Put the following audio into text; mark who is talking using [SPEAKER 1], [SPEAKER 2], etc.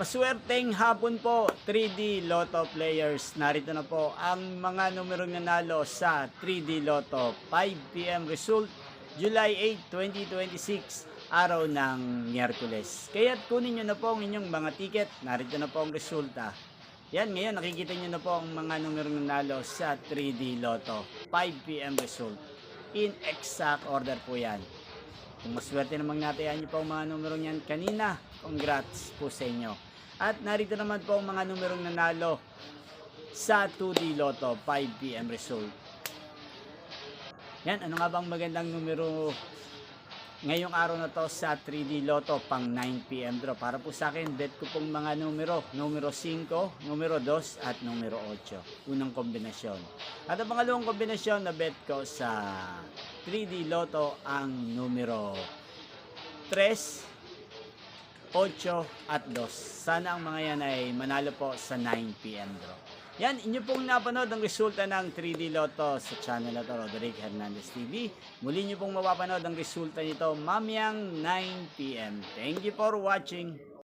[SPEAKER 1] Maswerteng hapon po, 3D Lotto players. Narito na po ang mga numerong nanalo sa 3D Lotto 5 PM result, July 8, 2026, araw ng Miyerkules. Kaya't kunin nyo na po ang inyong mga ticket. Narito na po ang resulta. Yan, ngayon nakikita nyo na po ang mga numerong nanalo sa 3D Lotto 5 PM result. In exact order po yan. Kung maswerte namang natayaan nyo po ang mga numerong yan kanina, congrats po sa inyo. At narito naman po ang mga numerong nanalo sa 2D Lotto 5 PM result. Yan, ano nga bang magandang numero ngayong araw na to sa 3D Lotto pang 9 PM draw? Para po sa akin, bet ko pong mga numero 5, numero 2 at numero 8. Unang kombinasyon. At ang pangalawang kombinasyon na bet ko sa 3D Lotto ang numero 3, 8 at 2. Sana ang mga yan ay manalo po sa 9 PM draw. Yan, inyo pong napanood ang resulta ng 3D Lotto sa channel na to, Roderick Hernandez TV. Muli nyo pong mapapanood ang resulta nito mamayang 9 PM. Thank you for watching.